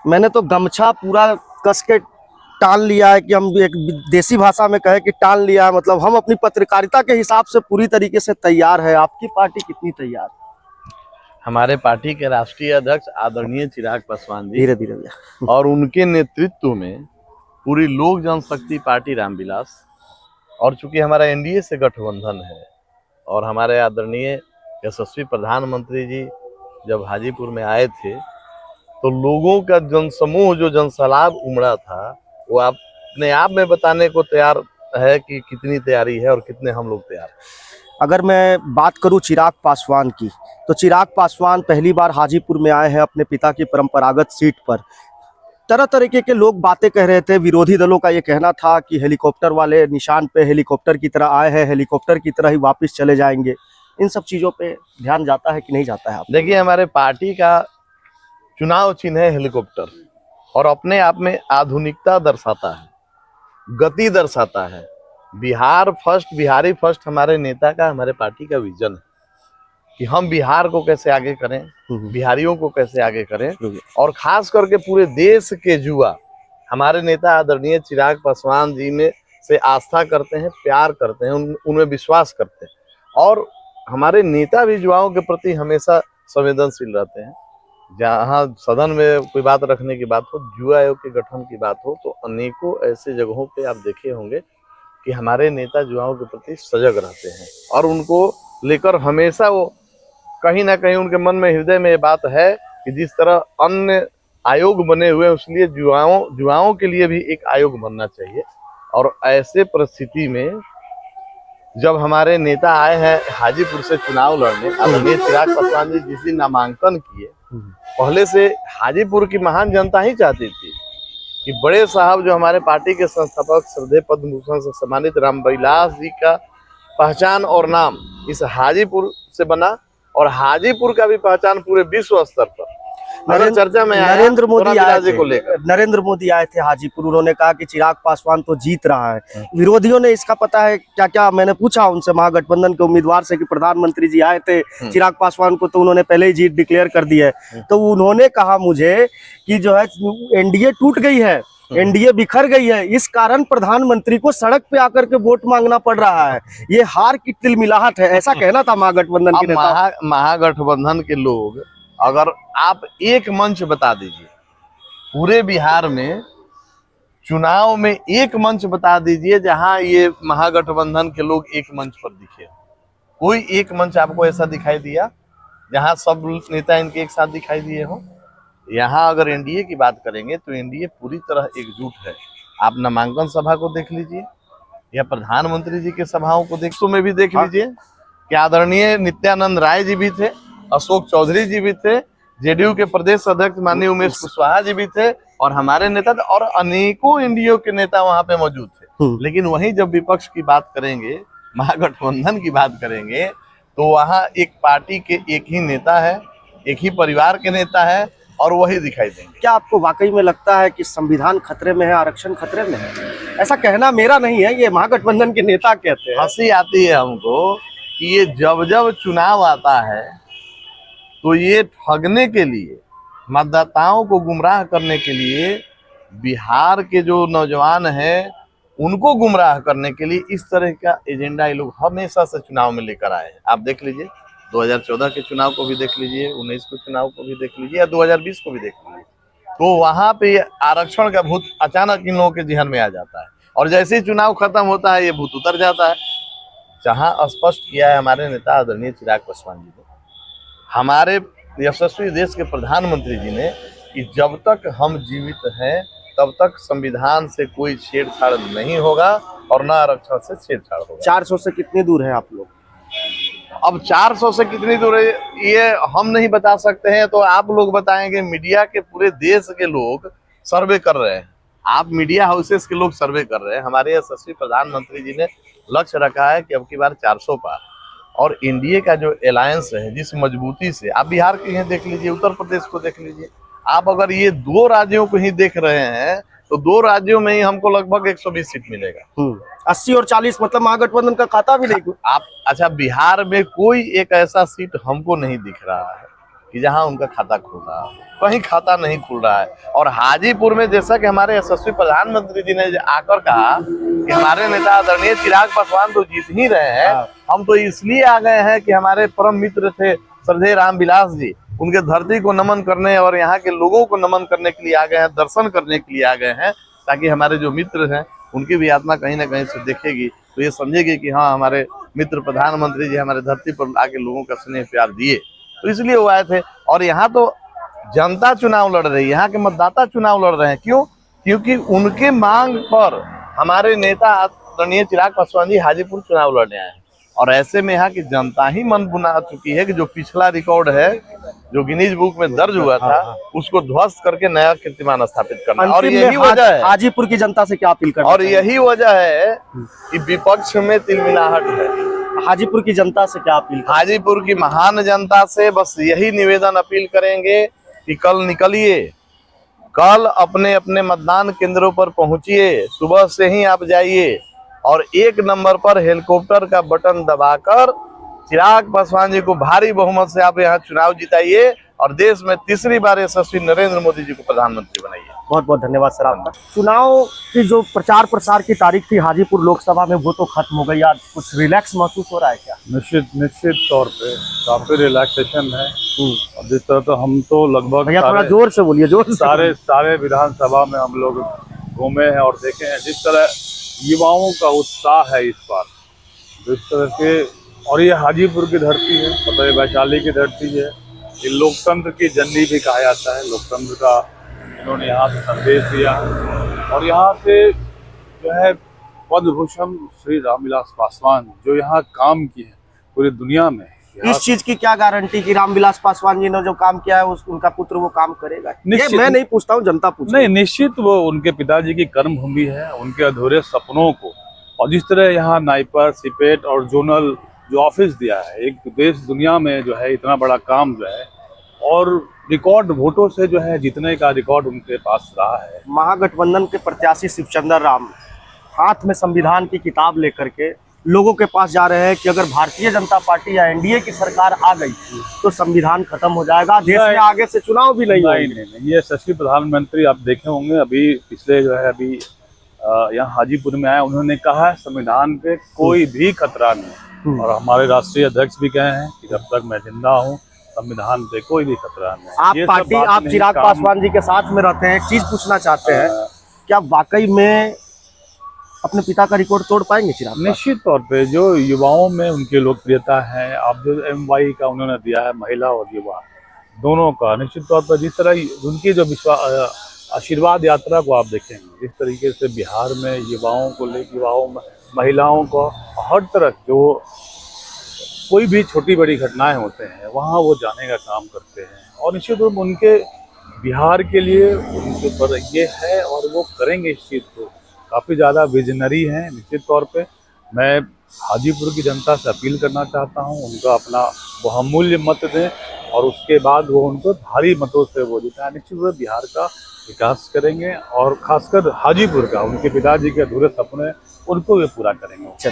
मैंने तो गमछा पूरा कस के टाल लिया है, कि हम एक देसी भाषा में कहे कि टाल लिया है। मतलब हम अपनी पत्रकारिता के हिसाब से पूरी तरीके से तैयार है। आपकी पार्टी कितनी तैयार? हमारे पार्टी के राष्ट्रीय अध्यक्ष आदरणीय चिराग पासवान जी धीरे धीरे भैया। और उनके नेतृत्व में पूरी लोक जनशक्ति पार्टी रामविलास, और चूंकि हमारा एनडीए से गठबंधन है और हमारे आदरणीय यशस्वी प्रधानमंत्री जी जब हाजीपुर में आए थे तो लोगों का जनसमूह जो जनसैलाब उमड़ा था वो अपने आप में बताने को तैयार है कि कितनी तैयारी है और कितने हम लोग तैयार हैं। अगर मैं बात करूं चिराग पासवान की, तो चिराग पासवान पहली बार हाजीपुर में आए हैं अपने पिता की परंपरागत सीट पर। तरह तरीके के लोग बातें कह रहे थे। विरोधी दलों का ये कहना था कि हेलीकॉप्टर वाले निशान पे हेलीकॉप्टर की तरह आए हैं, हेलीकॉप्टर की तरह ही वापस चले जाएंगे। इन सब चीज़ों पे ध्यान जाता है कि नहीं जाता है आप? देखिए, हमारे पार्टी का चुनाव चिन्ह है हेलीकॉप्टर और अपने आप में आधुनिकता दर्शाता है, गति दर्शाता है। बिहार फर्स्ट, बिहारी फर्स्ट हमारे नेता का, हमारे पार्टी का विजन है कि हम बिहार को कैसे आगे करें, बिहारियों को कैसे आगे करें, और खास करके पूरे देश के युवा हमारे नेता आदरणीय चिराग पासवान जी में से आस्था करते हैं, प्यार करते हैं, उनमें विश्वास करते हैं। और हमारे नेता भी युवाओं के प्रति हमेशा संवेदनशील रहते हैं। जहाँ सदन में कोई बात रखने की बात हो, युवा आयोग के गठन की बात हो, तो अनेकों ऐसे जगहों पे आप देखे होंगे कि हमारे नेता युवाओं के प्रति सजग रहते हैं और उनको लेकर हमेशा वो कहीं ना कहीं उनके मन में, हृदय में ये बात है कि जिस तरह अन्य आयोग बने हुए हैं उसलिए युवाओं के लिए भी एक आयोग बनना चाहिए। और ऐसे परिस्थिति में जब हमारे नेता आए हैं हाजीपुर से चुनाव लड़ने, आदरणीय चिराग पासवान जी जिस दिन नामांकन किए, पहले से हाजीपुर की महान जनता ही चाहती थी कि बड़े साहब जो हमारे पार्टी के संस्थापक श्रद्धेय पद्म भूषण से सम्मानित रामविलास जी का पहचान और नाम इस हाजीपुर से बना, और हाजीपुर का भी पहचान पूरे विश्व स्तर पर चर्चा में आया। नरेंद्र मोदी आए थे, को लेकर नरेंद्र मोदी आए थे हाजीपुर। उन्होंने कहा कि चिराग पासवान तो जीत रहा है। विरोधियों ने इसका पता है क्या क्या? मैंने पूछा उनसे, महागठबंधन के उम्मीदवार से, कि प्रधानमंत्री जी आए थे चिराग पासवान को तो उन्होंने पहले ही जीत डिक्लेयर कर दी है। तो उन्होंने कहा मुझे कि जो है एनडीए टूट गई है, एनडीए बिखर गई है, इस कारण प्रधानमंत्री को सड़क पे आकर के वोट मांगना पड़ रहा है, ये हार की तिलमिलाहट है। ऐसा कहना था महागठबंधन के नेता। महागठबंधन के लोग, अगर आप एक मंच बता दीजिए पूरे बिहार में, चुनाव में एक मंच बता दीजिए जहां ये महागठबंधन के लोग एक मंच पर दिखे। कोई एक मंच आपको ऐसा दिखाई दिया जहां सब नेता इनके एक साथ दिखाई दिए हो? यहाँ अगर एनडीए की बात करेंगे तो एनडीए पूरी तरह एकजुट है। आप नामांकन सभा को देख लीजिए या प्रधानमंत्री जी के सभाओं को देख, तो में भी देख लीजिए कि आदरणीय नित्यानंद राय जी भी थे, अशोक चौधरी जी भी थे, जेडीयू के प्रदेश अध्यक्ष माननीय उमेश कुशवाहा जी भी थे, और हमारे नेता और अनेकों एनडीए के नेता वहां पे मौजूद थे। लेकिन वहीं जब विपक्ष की बात करेंगे, महागठबंधन की बात करेंगे, तो वहां एक पार्टी के एक ही नेता है, एक ही परिवार के नेता है, और वही दिखाई देंगे। क्या आपको वाकई में लगता है कि संविधान खतरे में है, आरक्षण खतरे में है? ऐसा कहना मेरा नहीं है, ये महागठबंधन के नेता कहते हैं। हंसी आती है हमको कि ये जब जब चुनाव आता है तो ये ठगने के लिए, मतदाताओं को गुमराह करने के लिए, बिहार के जो नौजवान हैं उनको गुमराह करने के लिए इस तरह का एजेंडा ये लोग हमेशा से चुनाव में लेकर आए हैं। आप देख लीजिए 2014 के चुनाव को भी देख लीजिए, 19 के चुनाव को भी देख लीजिए, या 2020 को भी देख लीजिए, तो वहां पे आरक्षण का भूत अचानक इन लोगों के जहन में आ जाता है, और जैसे ही चुनाव खत्म होता है ये भूत उतर जाता है। जहां स्पष्ट किया है हमारे नेता आदरणीय चिराग पासवान जी ने, हमारे यशस्वी देश के प्रधानमंत्री जी ने, कि जब तक हम जीवित हैं तब तक संविधान से कोई छेड़छाड़ नहीं होगा और न आरक्षण से छेड़छाड़ होगा। 400 से कितनी दूर है आप लोग? अब 400 से कितनी दूर है ये हम नहीं बता सकते हैं, तो आप लोग बताएंगे। मीडिया के पूरे देश के लोग सर्वे कर रहे हैं, आप मीडिया हाउसेस के लोग सर्वे कर रहे हैं। हमारे यशस्वी प्रधानमंत्री जी ने लक्ष्य रखा है कि अब की बार 400 पार, और एनडीए का जो अलायंस है जिस मजबूती से, आप बिहार के ही देख लीजिए, उत्तर प्रदेश को देख लीजिए, आप अगर ये 2 राज्यों को ही देख रहे हैं तो 2 राज्यों में ही हमको लगभग 120 सीट मिलेगा। 80 और 40 मतलब महागठबंधन का खाता भी नहीं। आप अच्छा, बिहार में कोई एक ऐसा सीट हमको नहीं दिख रहा है कि जहां उनका खाता खुल रहा हो। कहीं खाता नहीं खुल रहा है। और हाजीपुर में जैसा कि हमारे यशस्वी प्रधानमंत्री जी ने आकर कहा कि हमारे नेता आदरणीय चिराग पासवान तो जीत ही रहे हैं, हम तो इसलिए आ गए हैं कि हमारे परम मित्र थे श्रद्धेय रामविलास जी, उनके धरती को नमन करने और यहाँ के लोगों को नमन करने के लिए आ गए हैं, दर्शन करने के लिए आ गए हैं, ताकि हमारे जो मित्र हैं उनकी भी आत्मा कहीं ना कहीं से देखेगी तो ये समझेगी कि हाँ, हमारे मित्र प्रधानमंत्री जी हमारे धरती पर आके लोगों का स्नेह प्यार दिए, तो इसलिए वो आए थे। और यहाँ तो जनता चुनाव लड़ रही है, यहाँ के मतदाता चुनाव लड़ रहे हैं। क्यों? क्योंकि उनके मांग पर हमारे नेता आदरणीय चिराग पासवान जी हाजीपुर चुनाव लड़ने आए हैं। और ऐसे में यहाँ की जनता ही मन बुना चुकी है कि जो पिछला रिकॉर्ड है, जो गिनीज बुक में दर्ज हुआ था, उसको ध्वस्त करके नया कीर्तिमान स्थापित करना। और यही वजह है हाजीपुर की जनता से क्या अपील करना, और यही वजह है कि विपक्ष में तिलमिलाहट है। हाजीपुर की जनता से क्या अपील? हाजीपुर की महान जनता से बस यही निवेदन अपील करेंगे कि कल निकलिए, कल अपने अपने मतदान केंद्रों पर पहुंचिए, सुबह से ही आप जाइए और 1 नंबर पर हेलीकॉप्टर का बटन दबाकर चिराग पासवान जी को भारी बहुमत से आप यहाँ चुनाव जिताइए और देश में तीसरी बार यशस्वी नरेंद्र मोदी जी को प्रधानमंत्री बनाइए। बहुत बहुत धन्यवाद सर आपका। चुनाव की जो प्रचार प्रसार की तारीख थी हाजीपुर लोकसभा में, वो तो खत्म हो गई, आज कुछ रिलैक्स महसूस हो रहा है क्या? निश्चित तौर पे काफी रिलैक्सेशन है। और जिस तरह तो हम तो लगभग भैया थोड़ा जोर से बोलिए, जोर से। सारे विधानसभा में हम लोग घूमे हैं और देखे हैं जिस तरह युवाओं का उत्साह है इस बार, जिस तरह के, और ये हाजीपुर की धरती है, मतलब वैशाली की धरती है, ये लोकतंत्र की जननी भी कहा जाता है। लोकतंत्र का इन्होंने यहाँ से संदेश दिया और यहाँ से जो है पद्म भूषण श्री रामविलास पासवान जो यहाँ काम किए हैं पूरी दुनिया में। इस चीज की क्या गारंटी कि रामविलास पासवान जी ने जो काम किया है उनका पुत्र वो काम करेगा? ये मैं नहीं पूछता हूँ, जनता पूछती है। नहीं, निश्चित वो उनके पिताजी की कर्म भूमि है, उनके अधूरे सपनों को, और जिस तरह यहाँ नाइपर, सिपेट और जोनल जो ऑफिस दिया है, एक देश दुनिया में जो है इतना बड़ा काम जो है, और रिकॉर्ड वोटों से जो है जीतने का रिकॉर्ड उनके पास रहा है। महागठबंधन के प्रत्याशी शिवचंद्र राम हाथ में संविधान की किताब लेकर के लोगों के पास जा रहे हैं कि अगर भारतीय जनता पार्टी या एनडीए की सरकार आ गई तो संविधान खत्म हो जाएगा, देश में आगे से चुनाव भी नहीं होंगे। नहीं, ये यशस्वी प्रधानमंत्री आप देखे होंगे, अभी पिछले जो है अभी यहाँ हाजीपुर में आए, उन्होंने कहा है संविधान पे कोई भी खतरा नहीं, और हमारे राष्ट्रीय अध्यक्ष भी कहे हैं कि जब तक मैं जिंदा हूँ संविधान पे कोई भी खतरा नहीं। आप चिराग पासवान जी के साथ में रहते हैं, एक चीज पूछना चाहते हैं, क्या वाकई में अपने पिता का रिकॉर्ड तोड़ पाएंगे चिराग? निश्चित तौर पे जो युवाओं में उनकी लोकप्रियता है, आप जो MY का उन्होंने दिया है, महिला और युवा दोनों का, निश्चित तौर पर जिस तरह उनकी जो आशीर्वाद यात्रा को आप देखेंगे, जिस तरीके से बिहार में युवाओं को महिलाओं को हर तरह जो कोई भी छोटी बड़ी घटनाएं होते हैं वहाँ वो जाने का काम करते हैं, और निश्चित रूप उनके बिहार के लिए उनके ऊपर ये है और वो करेंगे इस चीज़ को, काफ़ी ज़्यादा विजनरी हैं। निश्चित तौर पे मैं हाजीपुर की जनता से अपील करना चाहता हूं, उनका अपना बहुमूल्य मत दें और उसके बाद वो उनको भारी मतों से वो जिताएं। निश्चित रूप से बिहार का विकास करेंगे और खासकर हाजीपुर का, उनके पिताजी के अधूरे सपने उनको वे पूरा करेंगे।